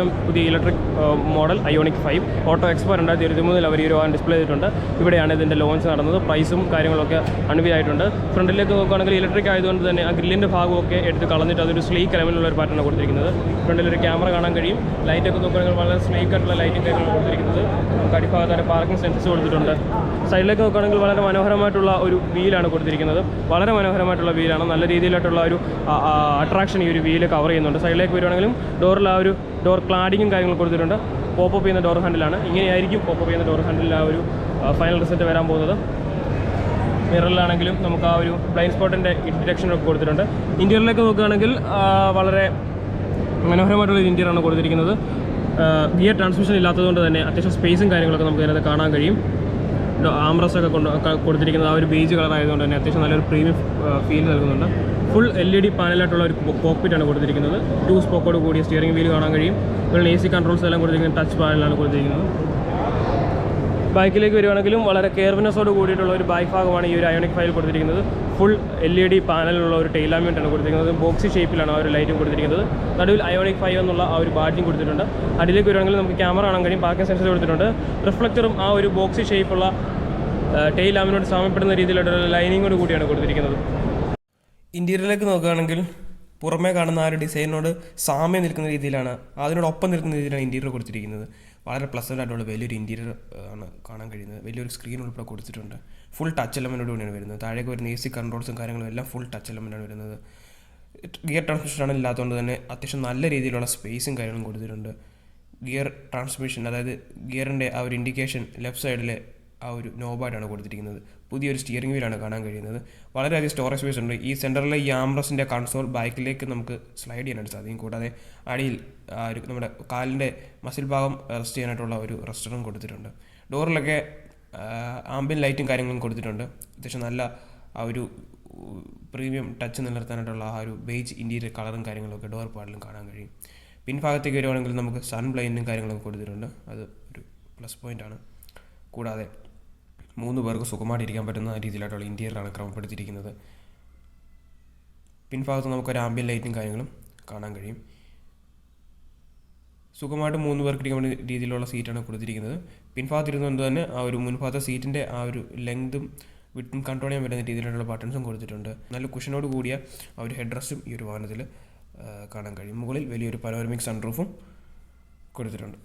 ഏറ്റവും പുതിയ electric model IONIQ 5 auto expo 2023 അവർ ഈ ഒരു വാഹനം ഡിസ്പ്ലേ ചെയ്തിട്ടുണ്ട്. ഇവിടെയാണ് ഇതിൻ്റെ ലോഞ്ച് നടന്നത്. പ്രൈസും കാര്യങ്ങളൊക്കെ അൺവീലായിട്ടുണ്ട്. ഫ്രണ്ടിലേക്ക് നോക്കുകയാണെങ്കിൽ ഇലക്ട്രിക് ആയതുകൊണ്ട് തന്നെ ആ ഗ്രില്ലിൻ്റെ ഭാഗമൊക്കെ എടുത്ത് കളഞ്ഞിട്ട് അതൊരു സ്ലീക്ക് ലെവലിലുള്ള ഒരു പാറ്റേണാണ് കൊടുത്തിരിക്കുന്നത്. ഫ്രണ്ടിലൊരു ക്യാമറ കാണാൻ കഴിയും. ലൈറ്റൊക്കെ നോക്കുകയാണെങ്കിൽ വളരെ സ്ലീക്ക് ആയിട്ടുള്ള ലൈറ്റും കാര്യങ്ങളാണ് കൊടുത്തിരിക്കുന്നത്. നമുക്ക് അടിഭാഗത്ത് പാർക്കിംഗ് സെൻസസ് കൊടുത്തിട്ടുണ്ട്. സൈഡിലേക്ക് നോക്കുകയാണെങ്കിൽ വളരെ മനോഹരമായിട്ടുള്ള ഒരു വീലാണ് കൊടുത്തിരിക്കുന്നത്. വളരെ മനോഹരമായിട്ടുള്ള വീലാണ്. നല്ല രീതിയിലായിട്ടുള്ള ഒരു അട്രാക്ഷൻ ഈ ഒരു വീല് കവർ ചെയ്യുന്നുണ്ട്. സൈഡിലേക്ക് വരുവാണെങ്കിലും ഡോറിൽ ആ ഒരു ഡോർ ക്ലാഡിങ്ങും കാര്യങ്ങളും കൊടുത്തിട്ടുണ്ട്. പോപ്പപ്പ് ചെയ്യുന്ന ഡോർ ഹാൻഡിലാണ്. ഇങ്ങനെയായിരിക്കും പോപ്പപ്പ് ചെയ്യുന്ന ഡോർ ഹാൻഡിൽ ആ ഒരു ഫൈനൽ റിസൾട്ട് വരാൻ പോകുന്നത്. മിററിലാണെങ്കിലും നമുക്ക് ആ ഒരു ബ്ലൈൻഡ് സ്പോട്ടിൻ്റെ ഡിറ്റക്ഷനൊക്കെ കൊടുത്തിട്ടുണ്ട്. ഇൻറ്റീരിയറിലേക്ക് നോക്കുകയാണെങ്കിൽ വളരെ മനോഹരമായിട്ടുള്ള ഇൻറ്റീരിയറാണ് കൊടുത്തിരിക്കുന്നത്. ഗിയർ ട്രാൻസ്മിഷൻ ഇല്ലാത്തതുകൊണ്ട് തന്നെ അത്യാവശ്യം സ്പേസും കാര്യങ്ങളൊക്കെ നമുക്ക് ഇതിനകത്ത് കാണാൻ കഴിയും. ആംബ്രസൊക്കെ കൊടുത്തിരിക്കുന്നത് ആ ഒരു ബേജ് കളർ ആയതുകൊണ്ട് തന്നെ അത്യാവശ്യം നല്ലൊരു പ്രീമിയം ഫീൽ നൽകുന്നുണ്ട്. ഫുൾ LED പാനലായിട്ടുള്ള ഒരു കോക്പിറ്റാണ് കൊടുത്തിരിക്കുന്നത്. 2 സ്പോക്കോട് കൂടിയ സ്റ്റിയറിംഗ് വീൽ കാണാൻ കഴിയും. അതുപോലെ AC കൺട്രോൾസ് എല്ലാം കൊടുത്തിരിക്കുന്നത് ടച്ച് പാനലാണ് കൊടുത്തിരിക്കുന്നത്. ബാക്കിലേക്ക് വരുവാണെങ്കിലും വളരെ കെയർനെസ്സോട് കൂടിയിട്ടുള്ള ഒരു ബാക്ക് ഭാഗമാണ് ഈ ഒരു IONIQ 5 കൊടുത്തിരിക്കുന്നത്. ഫുൾ LED പാനലുള്ള ഒരു ടെയിൽ ലാമ്പാണ് കൊടുത്തിരിക്കുന്നത്. ബോക്സി ഷേപ്പിലാണ് ആ ഒരു ലൈറ്റും കൊടുത്തിരിക്കുന്നത്. നടുവിൽ IONIQ 5 എന്നുള്ള ആ ഒരു ബാഡ്ജിങ് കൊടുത്തിട്ടുണ്ട്. അടിയിലേക്ക് വരുവാണെങ്കിൽ നമുക്ക് ക്യാമറ കാണാൻ കഴിയും. പാർക്കിംഗ് സെൻസർ കൊടുത്തിട്ടുണ്ട്. റിഫ്ലക്ടറും ആ ഒരു ബോക്സി ഷേപ്പുള്ള ടെയിൽ ലാമ്പിനോട് സാമ്യപ്പെടുന്ന രീതിയിലുള്ള ലൈനിങ്ങോട് കൂടിയാണ് കൊടുത്തിരിക്കുന്നത്. ഇൻറ്റീരിയറിലേക്ക് നോക്കുകയാണെങ്കിൽ പുറമേ കാണുന്ന ആ ഒരു ഡിസൈനോട് സാമ്യം നിൽക്കുന്ന രീതിയിലാണ്, അതിനോടൊപ്പം നിൽക്കുന്ന രീതിയിലാണ് ഇൻറ്റീരിയർ കൊടുത്തിരിക്കുന്നത്. വളരെ പ്ലസൻ്റ് ആയിട്ടുള്ള വലിയൊരു ഇൻറ്റീരിയർ ആണ് കാണാൻ കഴിയുന്നത്. വലിയൊരു സ്ക്രീൻ ഉൾപ്പെടെ കൊടുത്തിട്ടുണ്ട്. ഫുൾ ടച്ച് എലമെൻറ്റോട് കൂടിയാണ് വരുന്നത്. താഴേക്ക് വരുന്ന AC കൺട്രോൾസും കാര്യങ്ങളും എല്ലാം ഫുൾ ടച്ച് എലമെൻറ്റാണ് വരുന്നത്. ഗിയർ ട്രാൻസ്മിഷനാണ് ഇല്ലാത്തതുകൊണ്ട് തന്നെ അത്യാവശ്യം നല്ല രീതിയിലുള്ള സ്പേസും കാര്യങ്ങളും കൊടുത്തിട്ടുണ്ട്. ഗിയർ ട്രാൻസ്മിഷൻ, അതായത് ഗിയറിൻ്റെ ആ ഒരു ഇൻഡിക്കേഷൻ ലെഫ്റ്റ് സൈഡിലെ ആ ഒരു നോബായിട്ടാണ് കൊടുത്തിരിക്കുന്നത്. പുതിയൊരു സ്റ്റിയറിംഗ് വീലാണ് കാണാൻ കഴിയുന്നത്. വളരെയധികം സ്റ്റോറേജ് സ്പേസ് ഉണ്ട്. ഈ സെൻറ്ററിലെ ഈ ആംബ്രസിൻ്റെ കൺസോൾ ബാക്കിലേക്ക് നമുക്ക് സ്ലൈഡ് ചെയ്യാനായിട്ട് സാധിക്കും. കൂടാതെ അടിയിൽ നമ്മുടെ കാലിൻ്റെ മസിൽ ഭാഗം റെസ്റ്റ് ചെയ്യാനായിട്ടുള്ള ഒരു റെസ്റ്ററും കൊടുത്തിട്ടുണ്ട്. ഡോറിലൊക്കെ ആംബിയൻ ലൈറ്റും കാര്യങ്ങളും കൊടുത്തിട്ടുണ്ട്. അത്യാവശ്യം നല്ല ആ ഒരു പ്രീമിയം ടച്ച് നിലനിർത്താനായിട്ടുള്ള ആ ഒരു ബേജ് ഇൻറ്റീരിയർ കളറും കാര്യങ്ങളൊക്കെ ഡോർ പാഡിലും കാണാൻ കഴിയും. പിൻഭാഗത്തേക്ക് വരുവാണെങ്കിൽ നമുക്ക് സൺ ബ്ലൈൻഡും കാര്യങ്ങളൊക്കെ കൊടുത്തിട്ടുണ്ട്. അത് ഒരു പ്ലസ് പോയിൻ്റാണ്. കൂടാതെ 3 പേർക്ക് സുഖമായിട്ട് ഇരിക്കാൻ പറ്റുന്ന രീതിയിലായിട്ടുള്ള ഇൻറ്റീരിയറാണ് ക്രമപ്പെടുത്തിയിരിക്കുന്നത്. പിൻഭാഗത്ത് നമുക്കൊരു ആംബിയൻ ലൈറ്റും കാര്യങ്ങളും കാണാൻ കഴിയും. സുഖമായിട്ട് 3 പേർക്ക് ഇരിക്കാൻ പറ്റുന്ന രീതിയിലുള്ള സീറ്റാണ് കൊടുത്തിരിക്കുന്നത്. പിൻഭാഗത്ത് ഇരുന്നുകൊണ്ട് തന്നെ ആ ഒരു മുൻഭാഗത്തെ സീറ്റിൻ്റെ ആ ഒരു ലെങ്തും വിട്ടും കൺട്രോൾ ചെയ്യാൻ പറ്റുന്ന രീതിയിലുള്ള ബട്ടൺസും കൊടുത്തിട്ടുണ്ട്. നല്ല കുഷനോട് കൂടിയ ആ ഒരു ഹെഡ് റെസ്റ്റും ഈ ഒരു വാഹനത്തിൽ കാണാൻ കഴിയും. മുകളിൽ വലിയൊരു പനോരമിക് സൺറൂഫും കൊടുത്തിട്ടുണ്ട്.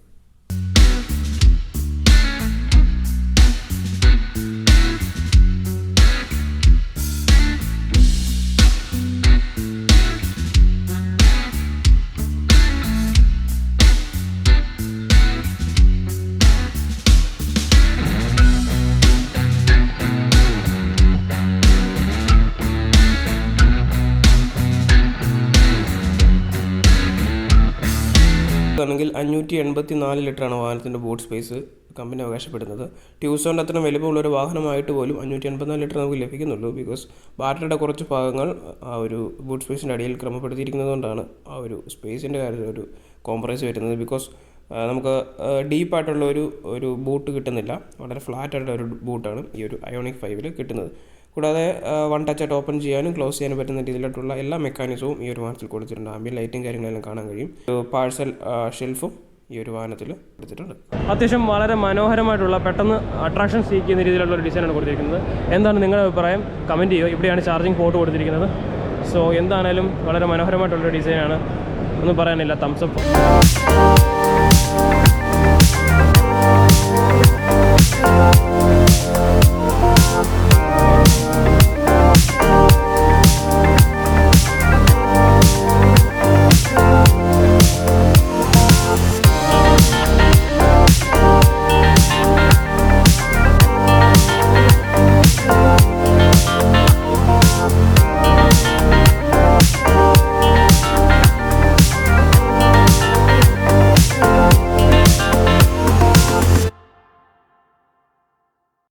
ആണെങ്കിൽ 584 ലിറ്ററാണ് വാഹനത്തിൻ്റെ ബൂട്ട് സ്പേസ് കമ്പനി അവകാശപ്പെടുന്നത്. ട്യൂസോണിൻ്റെ അത്ര വലിപ്പമുള്ളൊരു വാഹനമായിട്ട് പോലും 584 ലിറ്റർ നമുക്ക് ലഭിക്കുന്നുള്ളൂ. ബിക്കോസ് ബാറ്ററിയുടെ കുറച്ച് ഭാഗങ്ങൾ ആ ഒരു ബൂട്ട് സ്പേസിൻ്റെ അടിയിൽ ക്രമപ്പെടുത്തിയിരിക്കുന്നത് കൊണ്ടാണ് ആ ഒരു സ്പേസിൻ്റെ കാര്യത്തിൽ ഒരു കോംപ്രമൈസ് വരുന്നത്. ബിക്കോസ് നമുക്ക് ഡീപ്പായിട്ടുള്ള ഒരു ബൂട്ട് കിട്ടുന്നില്ല. വളരെ ഫ്ലാറ്റായിട്ടുള്ള ഒരു ബൂട്ടാണ് ഈ ഒരു IONIQ 5 കിട്ടുന്നത്. കൂടാതെ 1 ടച്ചായിട്ട് ഓപ്പൺ ചെയ്യാനും ക്ലോസ് ചെയ്യാനും പറ്റുന്ന രീതിയിലായിട്ടുള്ള എല്ലാ മെക്കാനിസവും ഈ ഒരു വാഹനത്തിൽ കൊടുത്തിട്ടുണ്ട്. ആംബിയൻ ലൈറ്റും കാര്യങ്ങളെല്ലാം കാണാൻ കഴിയും. പാഴ്സൽ ഷെൽഫും ഈ ഒരു വാഹനത്തിൽ കൊടുത്തിട്ടുണ്ട്. അത്യാവശ്യം വളരെ മനോഹരമായിട്ടുള്ള പെട്ടെന്ന് അട്രാക്ഷൻ സീക്ക് ചെയ്യുന്ന രീതിയിലുള്ള ഒരു ഡിസൈനാണ് കൊടുത്തിരിക്കുന്നത്. എന്താണ് നിങ്ങളുടെ അഭിപ്രായം? കമൻറ്റ് ചെയ്യുക. ഇവിടെയാണ് ചാർജിങ് പോർട്ട് കൊടുത്തിരിക്കുന്നത്. സോ എന്താണേലും വളരെ മനോഹരമായിട്ടുള്ളൊരു ഡിസൈനാണ്. ഒന്നും പറയാനില്ല. Thumbs up.